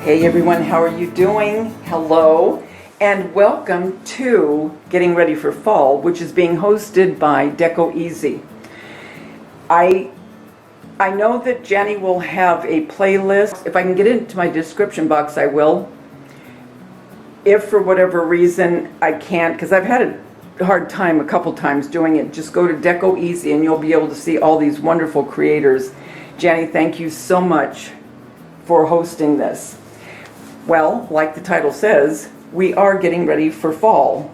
Hey everyone, how are you doing? Hello, and welcome to Getting Ready for Fall, which is being hosted by Deco Easy. I know that Janny will have a playlist. If I can get it into my description box, I will. If for whatever reason I can't, because I've had a hard time a couple times doing it, just go to Deco Easy and you'll be able to see all these wonderful creators. Janny, thank you so much for hosting this. Well, like the title says, we are getting ready for fall.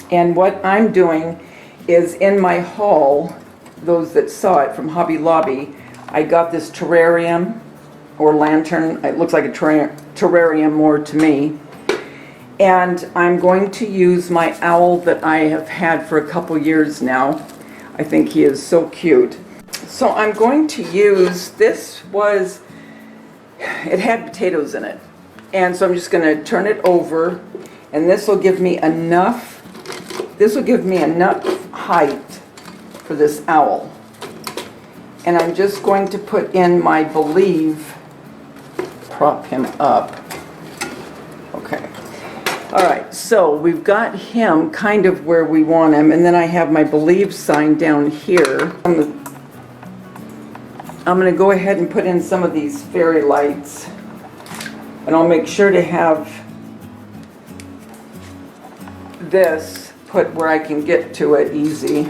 And what I'm doing is in my haul, those that saw it from Hobby Lobby, I got this terrarium or lantern. It looks like a terrarium more to me. And I'm going to use my owl that I have had for a couple years now. I think he is so cute. So I'm going to use, it had potatoes in it. And so I'm just going to turn it over, and this will give me enough height for this owl. And I'm just going to put in my prop him up. Okay. All right, so we've got him kind of where we want him, and then I have my believe sign down here. I'm going to go ahead and put in some of these fairy lights, and I'll make sure to have this put where I can get to it easy.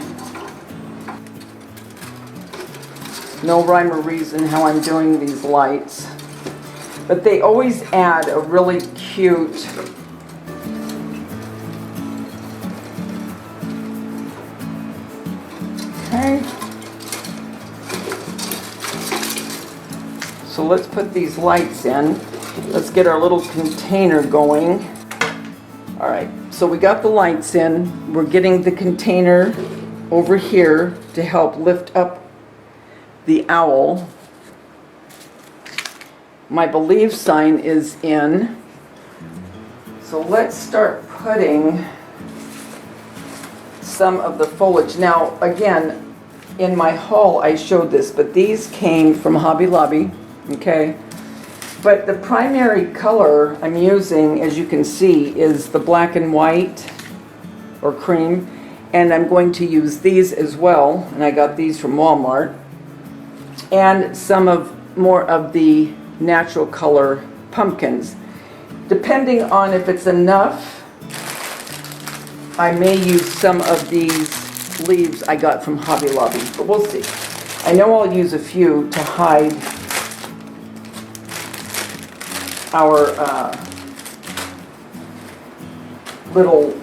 No rhyme or reason how I'm doing these lights, but they always add a really cute So let's put these lights in. Let's get our little container going. All right, so we got the lights in. We're getting the container over here to help lift up the owl. My believe sign is in. So let's start putting some of the foliage. Now, again, in my haul I showed this, but these came from Hobby Lobby. Okay, but the primary color I'm using, as you can see, is the black and white or cream, and I'm going to use these as well, and I got these from Walmart, and more of the natural color pumpkins. Depending on if it's enough, I may use some of these leaves I got from Hobby Lobby, but we'll see. I know I'll use a few to hide our little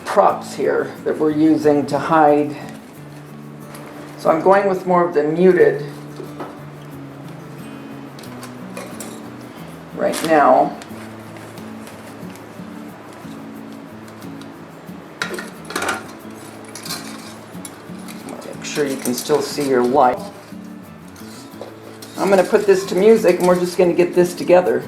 props here that we're using to hide. So I'm going with more of the muted right now. Make sure you can still see your light. I'm going to put this to music, and we're just going to get this together.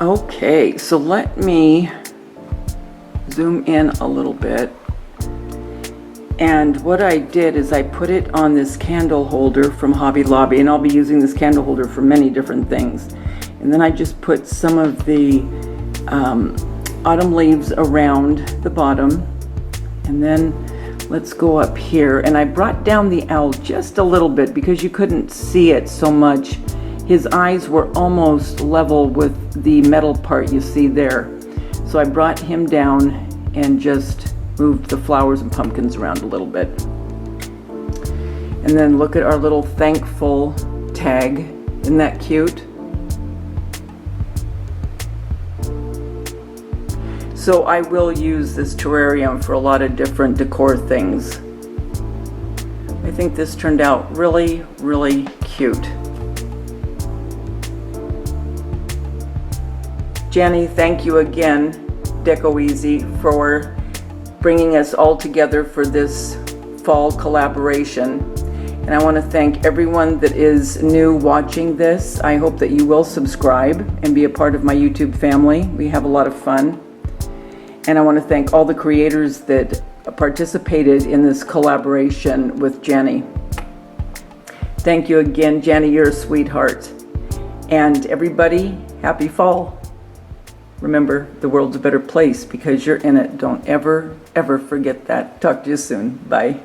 Okay, so let me zoom in a little bit. And what I did is I put it on this candle holder from Hobby Lobby, and I'll be using this candle holder for many different things. And then I just put some of the autumn leaves around the bottom. And then let's go up here. And I brought down the owl just a little bit because you couldn't see it so much. His eyes were almost level with the metal part you see there. So I brought him down and just moved the flowers and pumpkins around a little bit. And then look at our little thankful tag. Isn't that cute? So I will use this terrarium for a lot of different decor things. I think this turned out really, really cute. Janny, thank you again, Deco Easy, for bringing us all together for this fall collaboration. And I want to thank everyone that is new watching this. I hope that you will subscribe and be a part of my YouTube family. We have a lot of fun. And I want to thank all the creators that participated in this collaboration with Janny. Thank you again, Janny, you're a sweetheart. And everybody, happy fall. Remember, the world's a better place because you're in it. Don't ever, ever forget that. Talk to you soon. Bye.